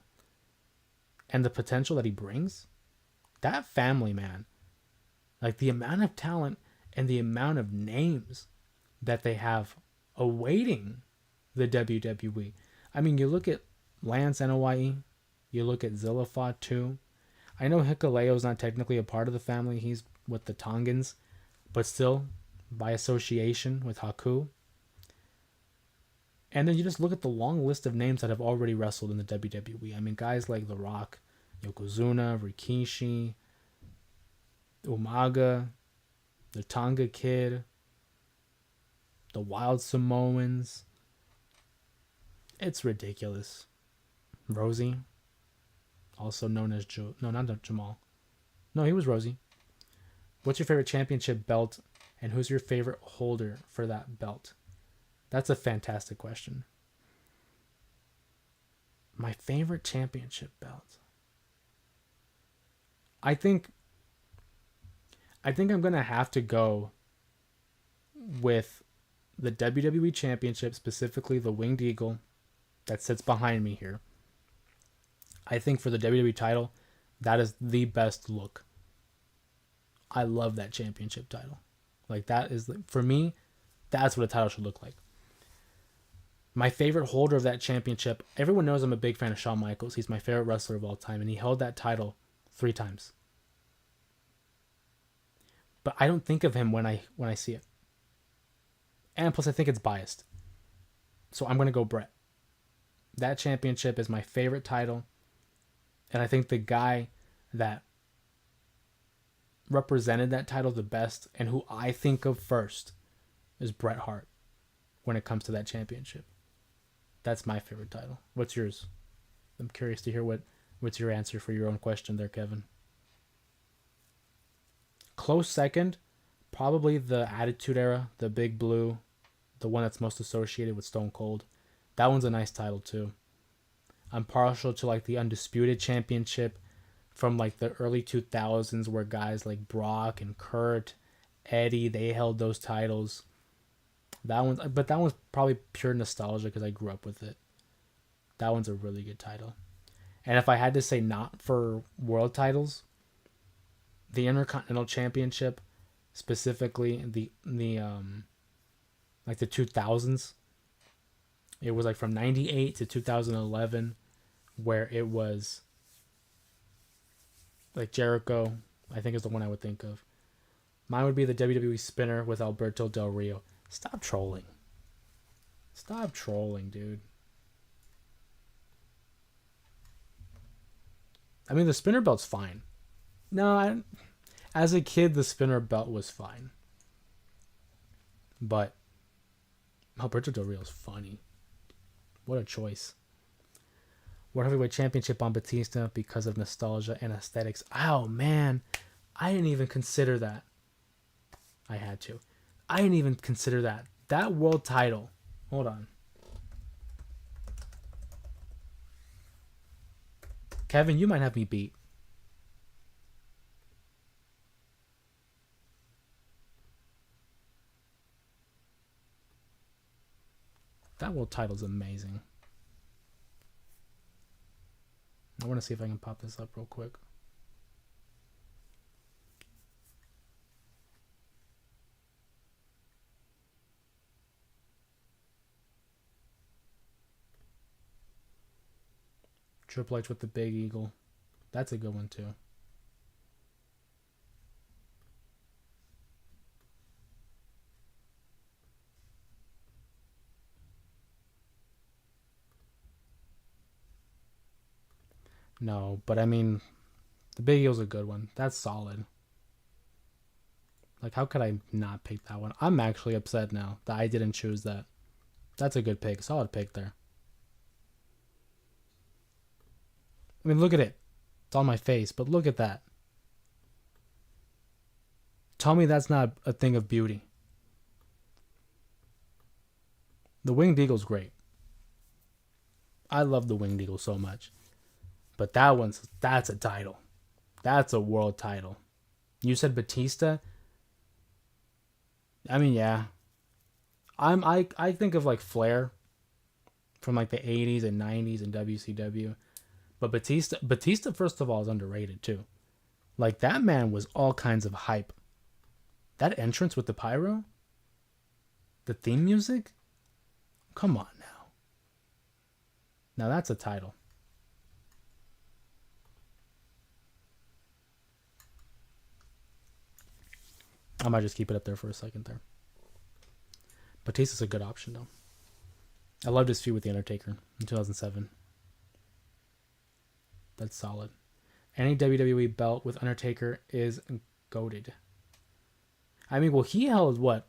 A: And the potential that he brings, that family, man. Like, the amount of talent and the amount of names that they have awaiting the WWE. You look at Lance Noye, you look at Zilla Fatu. I know Hikuleo's not technically a part of the family. He's with the Tongans, but still, by association with Haku. And then you just look at the long list of names that have already wrestled in the WWE. Guys like The Rock, Yokozuna, Rikishi, Umaga, the Tonga Kid, the Wild Samoans. It's ridiculous. Rosie, also known as not Jamal. No, he was Rosie. What's your favorite championship belt, and who's your favorite holder for that belt? That's a fantastic question. My favorite championship belt. I think I'm gonna have to go with the WWE Championship, specifically the Winged Eagle that sits behind me here. I think for the WWE title, that is the best look. I love that championship title. Like that is, for me, that's what a title should look like. My favorite holder of that championship, everyone knows I'm a big fan of Shawn Michaels. He's my favorite wrestler of all time, and he held that title 3 times. But I don't think of him when I see it. And plus I think it's biased. So I'm going to go Brett. That championship is my favorite title. And I think the guy that represented that title the best and who I think of first is Bret Hart when it comes to that championship. That's my favorite title. What's yours? I'm curious to hear what's your answer for your own question there, Kevin. Close second, probably the Attitude Era, the Big Blue, the one that's most associated with Stone Cold. That one's a nice title too. I'm partial to like the Undisputed Championship from like the early 2000s where guys like Brock and Kurt, Eddie, they held those titles. That one's probably pure nostalgia because I grew up with it. That one's a really good title. And if I had to say not for world titles, the Intercontinental Championship, specifically the like the 2000s, it was like from 98 to 2011 where it was like Jericho, I think is the one I would think of. Mine would be the WWE Spinner with Alberto Del Rio. Stop trolling. Stop trolling, dude. I mean, the spinner belt's fine. No, as a kid, the spinner belt was fine. But Alberto Del Rio's funny. What a choice. World Heavyweight Championship on Batista because of nostalgia and aesthetics. Oh, man. I didn't even consider that. I had to. I didn't even consider that. That world title. Hold on. Kevin, you might have me beat. That world title's amazing. I want to see if I can pop this up real quick. Triple H with the Big Eagle. That's a good one too. No, but I mean, the Big Eagle's a good one. That's solid. Like, how could I not pick that one? I'm actually upset now that I didn't choose that. That's a good pick. Solid pick there. I mean, look at it. It's on my face, but look at that. Tell me that's not a thing of beauty. The Winged Eagle's great. I love the Winged Eagle so much. But that's a title. That's a world title. You said Batista? I mean, yeah. I think of like Flair from like the 80s and 90s in WCW. But Batista first of all is underrated too. Like that man was all kinds of hype. That entrance with the pyro? The theme music? Come on now. Now that's a title. I might just keep it up there for a second there. Batista's a good option though. I loved his feud with The Undertaker in 2007. That's solid. Any WWE belt with Undertaker is goated. I mean, well, he held what?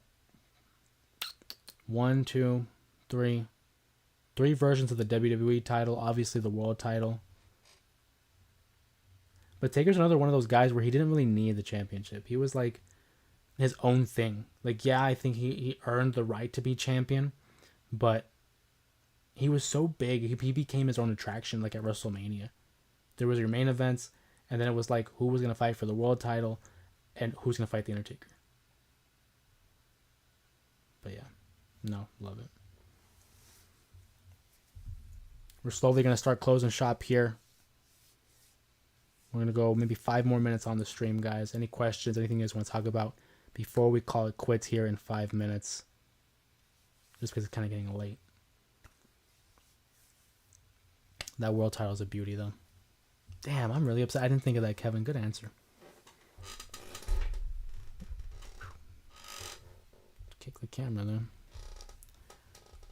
A: 1, 2, 3. 3 versions of the WWE title. Obviously, the world title. But Taker's another one of those guys where he didn't really need the championship. He was like his own thing. Like, yeah, I think he earned the right to be champion. But he was so big, he became his own attraction, like at WrestleMania. There was your main events, And then it was like who was going to fight for the world title and who's going to fight The Undertaker. But yeah, no, love it. We're slowly going to start closing shop here. We're going to go maybe 5 more minutes on the stream, guys. Any questions, anything you guys want to talk about before we call it quits here in 5 minutes? Just because it's kind of getting late. That world title is a beauty, though. Damn, I'm really upset. I didn't think of that, Kevin. Good answer. Kick the camera, though.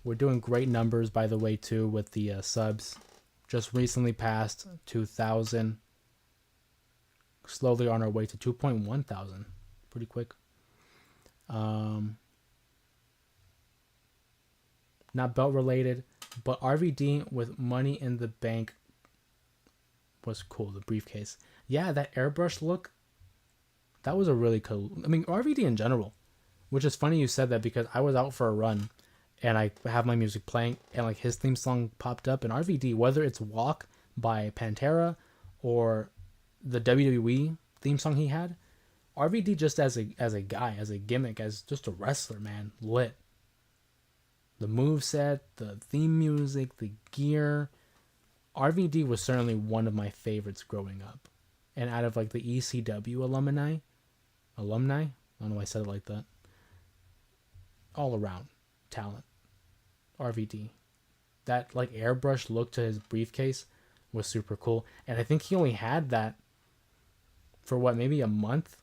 A: We're doing great numbers, by the way, too, with the subs. Just recently passed 2,000. Slowly on our way to 2.1 thousand. Pretty quick. Not belt related, but RVD with Money in the Bank was cool. The briefcase. Yeah, that airbrush look. That was a really cool. I mean, RVD in general. Which is funny you said that because I was out for a run. And I have my music playing, and like his theme song popped up, and RVD, whether it's Walk by Pantera or the WWE theme song he had, RVD just as a guy, as a gimmick, as just a wrestler, man, lit. The moveset, the theme music, the gear. RVD was certainly one of my favorites growing up. And out of like the ECW alumni, I don't know why I said it like that. All around talent. RVD. That like airbrush look to his briefcase was super cool. And I think he only had that for what, maybe a month?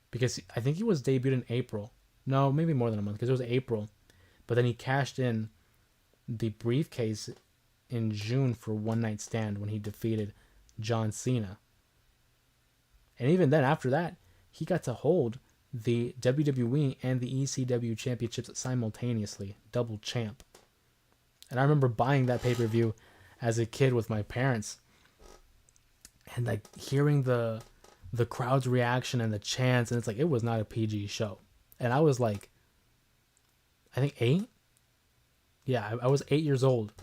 A: Because I think he was debuted in April. No, maybe more than a month because it was April. But then he cashed in the briefcase in June for One Night Stand when he defeated John Cena. And even then, after that, he got to hold the WWE and the ECW championships simultaneously. Double champ. And I remember buying that pay-per-view as a kid with my parents. And like hearing the crowd's reaction and the chants. And it's like, it was not a PG show. And I was like, I think 8? Yeah, I was 8 years old.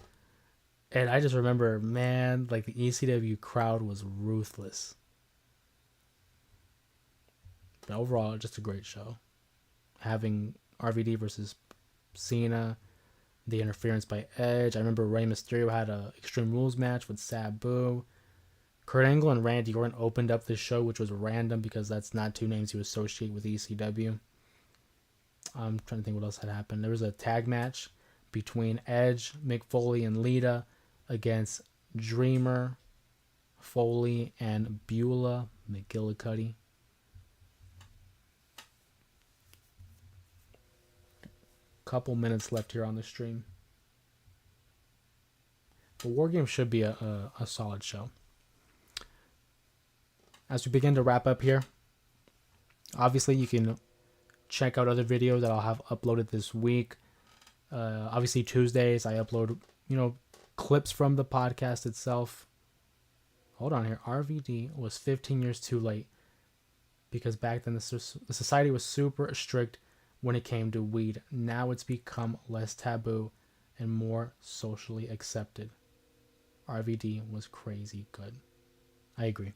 A: And I just remember, man, like the ECW crowd was ruthless. But overall, just a great show. Having RVD versus Cena, the interference by Edge. I remember Rey Mysterio had a Extreme Rules match with Sabu. Kurt Angle and Randy Orton opened up this show, which was random because that's not two names you associate with ECW. I'm trying to think what else had happened. There was a tag match between Edge, Mick Foley, and Lita against Dreamer, Foley, and Beulah McGillicuddy. Couple minutes left here on the stream. The War Games should be a solid show. As we begin to wrap up here, obviously you can check out other videos that I'll have uploaded this week. Obviously Tuesdays I upload, clips from the podcast itself. Hold on here. RVD was 15 years too late because back then the society was super strict when it came to weed. Now it's become less taboo and more socially accepted. RVD was crazy good. I agree.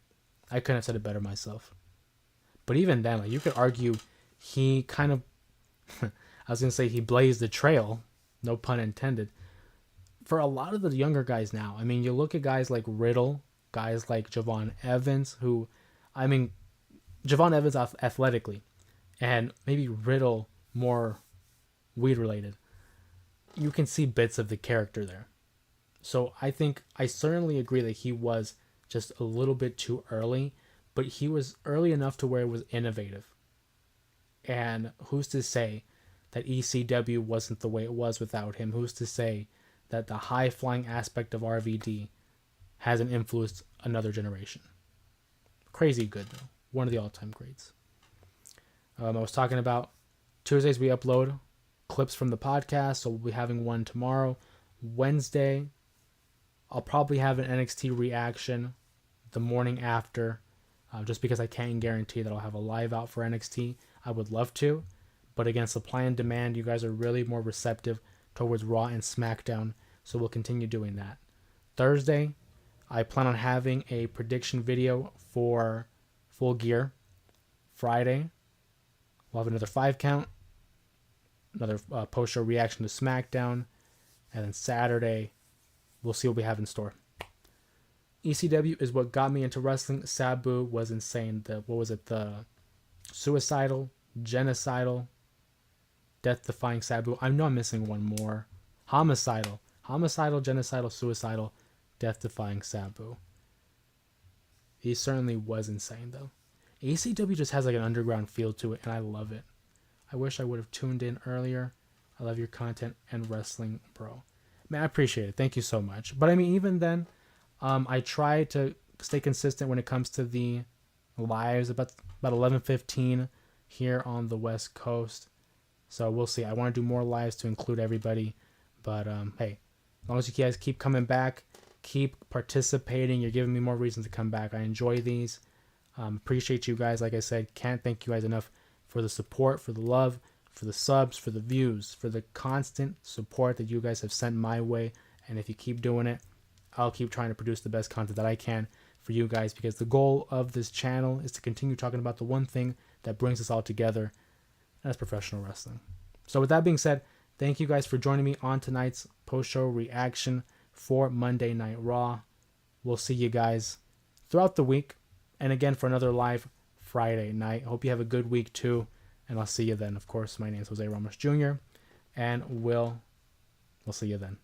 A: I couldn't have said it better myself. But even then, like, you could argue he kind of, I was going to say he blazed the trail, no pun intended, for a lot of the younger guys now. I mean, you look at guys like Riddle, guys like Javon Evans, who, I mean, Javon Evans athletically, and maybe Riddle more weed related. You can see bits of the character there. So I think I certainly agree that he was just a little bit too early, but he was early enough to where it was innovative. And who's to say that ECW wasn't the way it was without him? Who's to say that the high-flying aspect of RVD hasn't influenced another generation? Crazy good, though. One of the all-time greats. I was talking about Tuesdays we upload clips from the podcast, so we'll be having one tomorrow. Wednesday, I'll probably have an NXT reaction the morning after, just because I can't guarantee that I'll have a live out for NXT. I would love to, but again, supply and demand, you guys are really more receptive towards Raw and SmackDown, so we'll continue doing that. Thursday, I plan on having a prediction video for Full Gear Friday. We'll have another 5 count, another post-show reaction to SmackDown, and then Saturday, we'll see what we have in store. ECW is what got me into wrestling. Sabu was insane. The suicidal, genocidal, death-defying Sabu. I know I'm missing one more. Homicidal, genocidal, suicidal, death-defying Sabu. He certainly was insane, though. ECW just has like an underground feel to it, and I love it. I wish I would have tuned in earlier. I love your content and wrestling, bro. Man, I appreciate it. Thank you so much. But I mean, even then, I try to stay consistent when it comes to the lives, about 11:15 here on the West Coast. So we'll see. I want to do more lives to include everybody. But hey, as long as you guys keep coming back, keep participating, you're giving me more reasons to come back. I enjoy these. Appreciate you guys. Like I said, can't thank you guys enough for the support, for the love, for the subs, for the views, for the constant support that you guys have sent my way. And if you keep doing it, I'll keep trying to produce the best content that I can for you guys, because the goal of this channel is to continue talking about the one thing that brings us all together, and that's professional wrestling. So with that being said, thank you guys for joining me on tonight's post-show reaction for Monday Night Raw. We'll see you guys throughout the week, and again for another live Friday night. Hope you have a good week too, and I'll see you then. Of course, my name is Jose Ramos Jr., and we'll see you then.